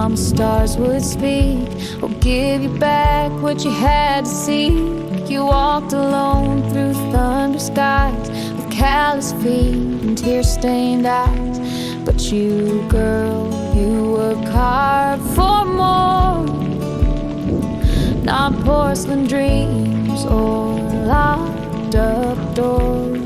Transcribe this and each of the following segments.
promised stars would speak or give you back what you had to see. You walked alone through thunder skies with callous feet and tear-stained eyes. But you, girl, you were carved for more. Not porcelain dreams or locked up doors.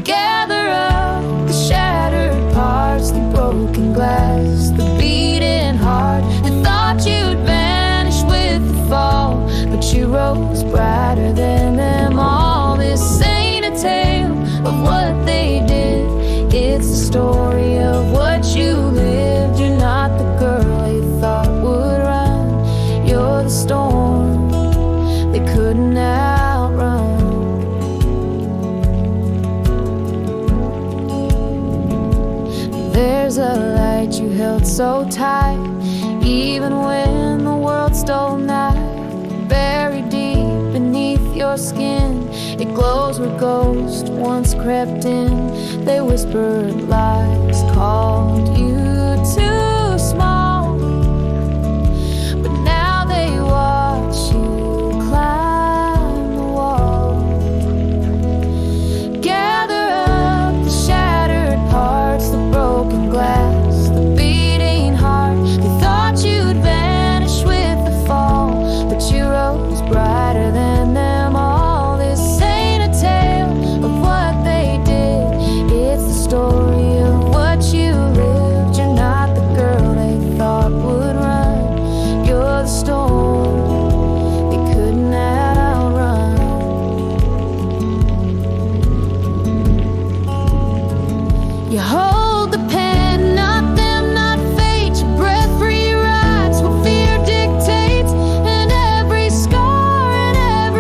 Gather up the shattered parts, the broken glass, the beating heart that thought you'd vanish with the fall. But you rose brighter than them all. This ain't a tale of what they did, it's the story of what you lived. You're not the girl they thought would run. You're the storm they couldn't outrun. There's a light you held so tight, even when the world stole night. Buried deep beneath your skin, it glows where ghosts once crept in. They whispered lies, called you too small, but now they watch you climb the wall. Gather up the shattered parts, the broken glass, the beating heart. They thought you'd vanish with the fall, but you rose brighter than them all. This ain't a tale of what they did, it's the story of what you lived. You're not the girl they thought would run. You're the storm they couldn't outrun. You hold the pen, not them, not fate. Your breath rewrites what fear dictates. And every scar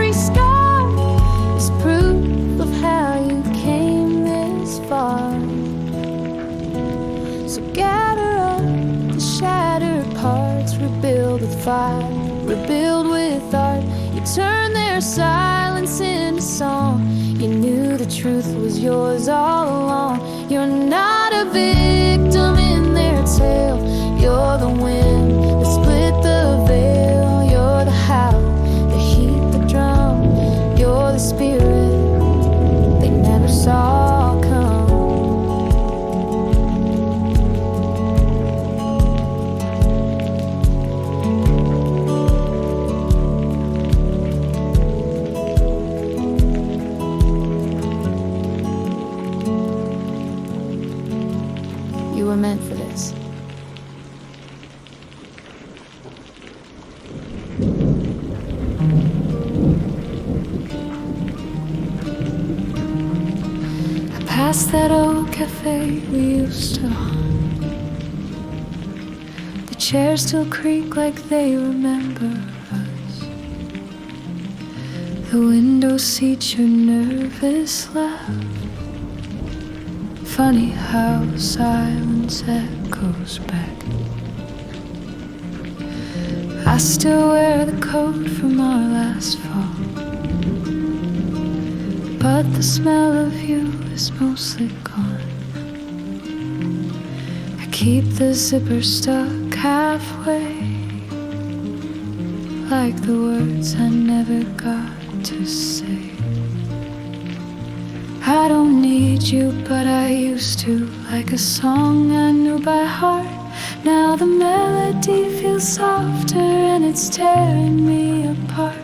is proof of how you came this far. So gather up the shattered parts, rebuild with fire, rebuild with art. You turn their silence into song. You knew the truth was yours all along. You're not a victim in their tale. You're the wind that split the veil. You're the howl, the heat, the drum. You're the spirit they never saw come. You were meant for this. I passed that old cafe we used to haunt. The chairs still creak like they remember us. The window seat, your nervous laugh. Funny how silence echoes back. I still wear the coat from our last fall, but the smell of you is mostly gone. I keep the zipper stuck halfway, like the words I never got to say. I don't need you, but I used to, like a song I knew by heart. Now the melody feels softer and it's tearing me apart.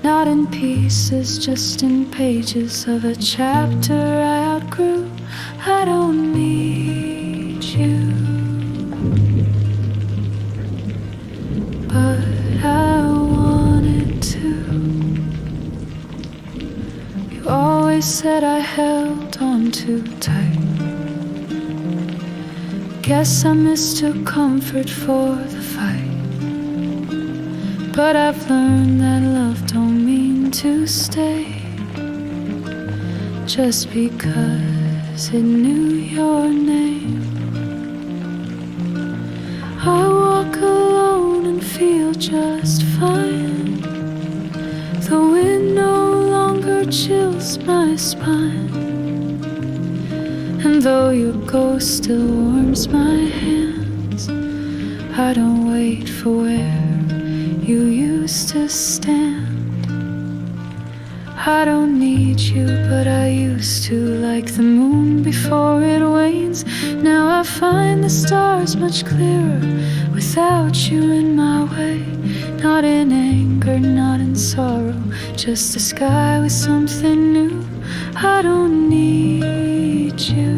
Not in pieces, just in pages of a chapter I outgrew. I don't need you, but I wanted to. You always said I held on too tight. Guess I mistook comfort for the fight. But I've learned that love don't mean to stay just because it knew your name. I walk alone and feel just fine. The wind no longer chills my spine. And though your ghost still warms my hands, I don't wait for where you used to stand. I don't need you, but I used to, like the moon before it wanes. Now I find the stars much clearer without you in my way. Not in anger, not in sorrow, just a sky with something new. I don't need you,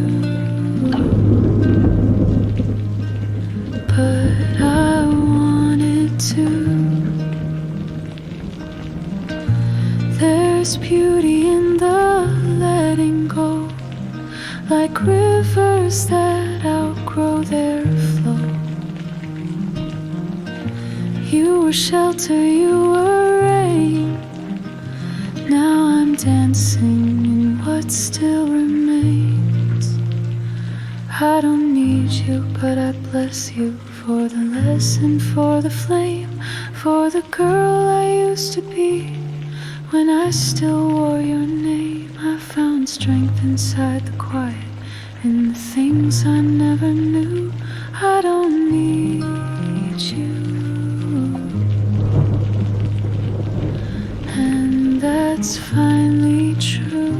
but I wanted to. There's beauty in the letting go, like rivers that outgrow their flow. You were shelter, you were rain. Now I'm dancing in what still remains. I don't need you, but I bless you for the lesson, for the flame, for the girl I used to be. When I still wore your name, I found strength inside the quiet, in the things I never knew. I don't need you, and that's finally true.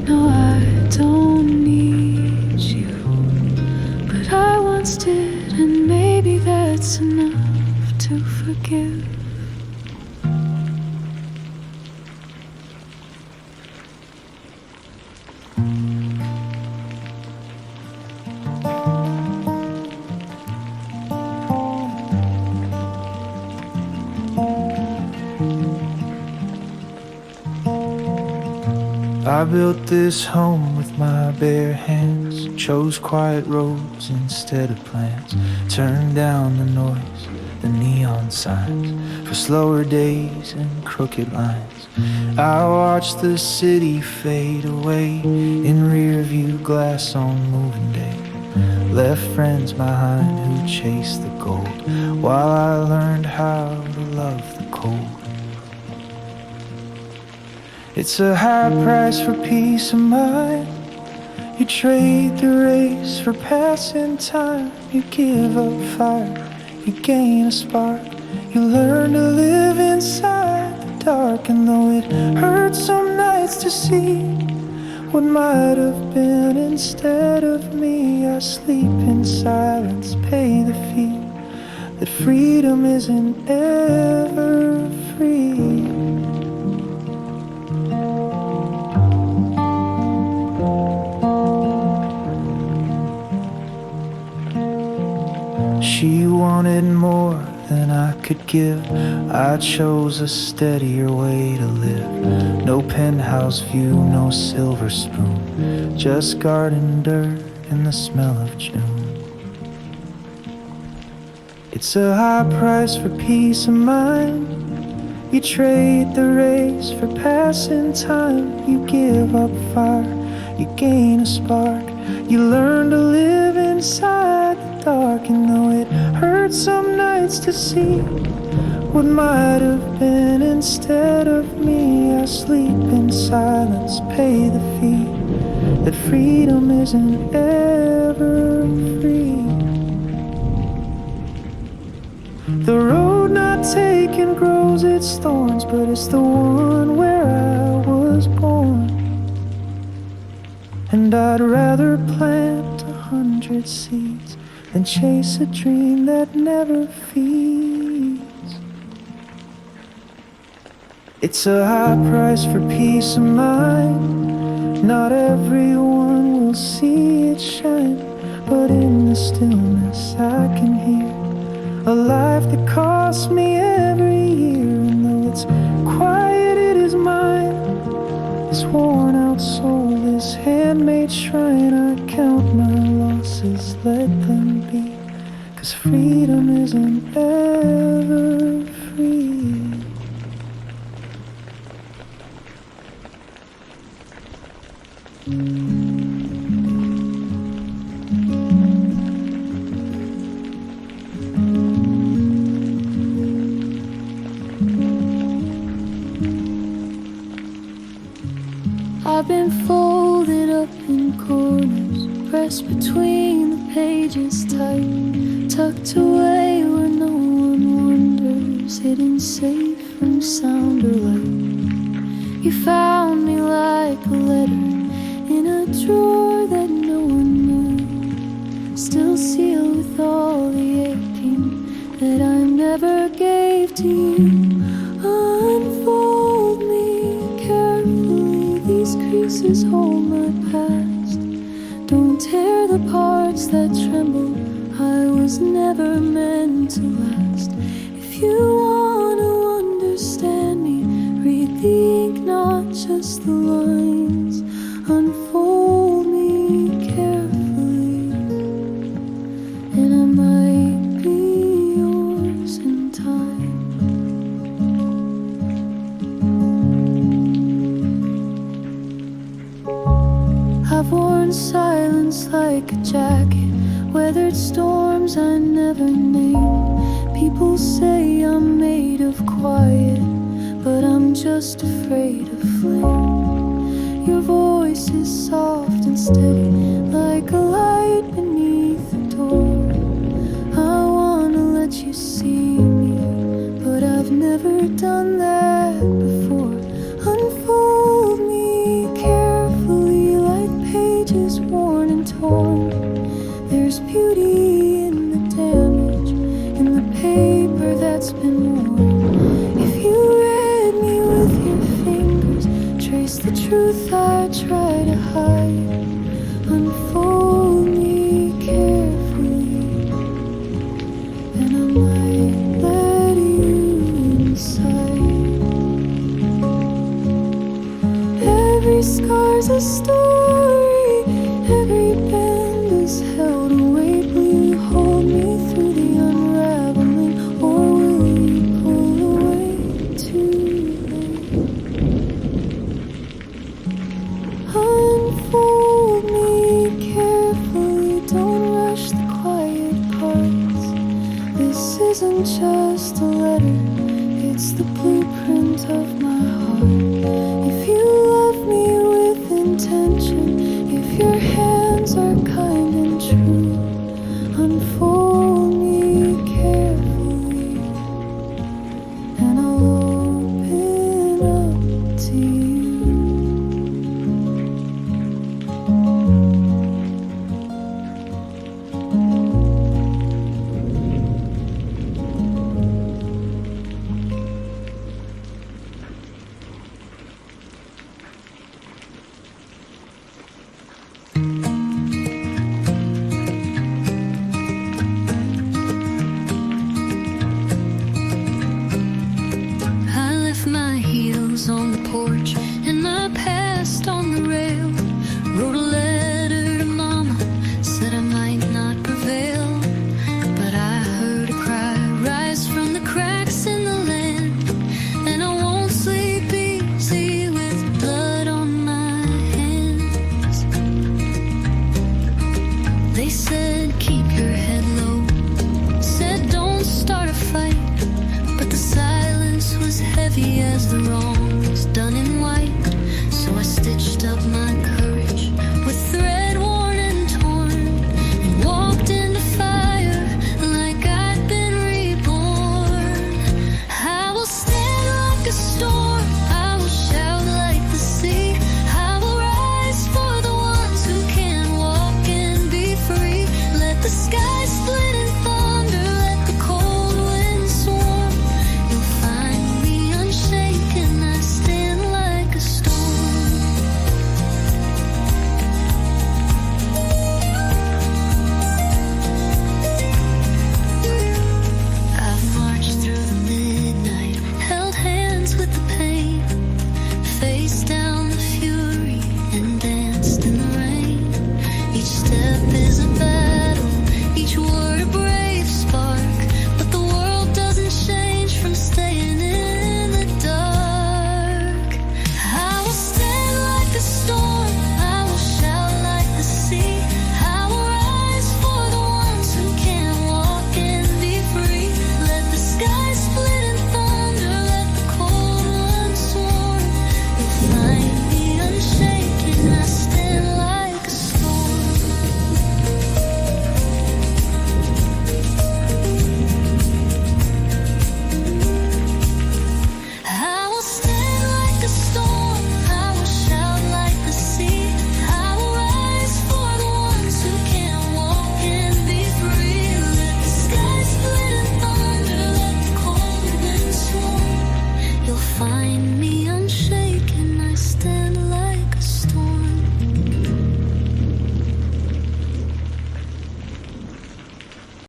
No, I don't need you, but I once did, and maybe that's enough to forgive. I built this home with my bare hands, chose quiet roads instead of plans, turned down the noise, the neon signs, for slower days and crooked lines. I watched the city fade away in rear view glass on moving day, left friends behind who chased the gold, while I learned how to love the cold. It's a high price for peace of mind. You trade the race for passing time. You give up fire, you gain a spark. You learn to live inside the dark. And though it hurts some nights to see what might have been instead of me, I sleep in silence, pay the fee, that freedom isn't ever free. She wanted more than I could give. I chose a steadier way to live. No penthouse view, no silver spoon, just garden dirt and the smell of June. It's a high price for peace of mind. You trade the race for passing time. You give up fire, you gain a spark. You learn to live inside the dark. And though it hurts some nights to see what might have been instead of me, I sleep in silence, pay the fee, that freedom isn't ever free. The road not taken grows its thorns, but it's the one where I was born. And I'd rather plant 100 seeds than chase a dream that never feeds. It's a high price for peace of mind. Not everyone will see it shine, but in the stillness I can hear a life that costs me every year. And though it's quiet, it is mine. This worn out soul, this handmade shrine, I count my losses, let them be, 'cause freedom isn't ever free. I've been folded up in corners, pressed between the pages. pages tight, tucked away where no one wonders, hidden safe from sound or light. You found me like a letter in a drawer that no one knew, still sealed with all the aching that I never gave to you. Unfold me carefully, these creases hold my past. Don't tear the parts that tremble, I was never meant to last. If you want to understand me, read the ink, not just the lines. Unfold me carefully, and I might be yours in time. I've worn silence like a jacket, weathered storms I never named. People say I'm made of quiet, but I'm just afraid of flame. Your voice is soft and steady, like a light beneath the door. I wanna let you see me, but I've never done that before. Unfold me carefully, like pages worn and torn. There's beauty in the damage, in the paper that's been worn. If you read me with your fingers, trace the truth I try to hide. Unfold me carefully, and I might let you inside. Every scar's a story, every bend is held away. Will you hold me through the unraveling, or will you pull away too late? Unfold me carefully, don't rush the quiet parts. This isn't just a letter, it's the blueprint of my heart.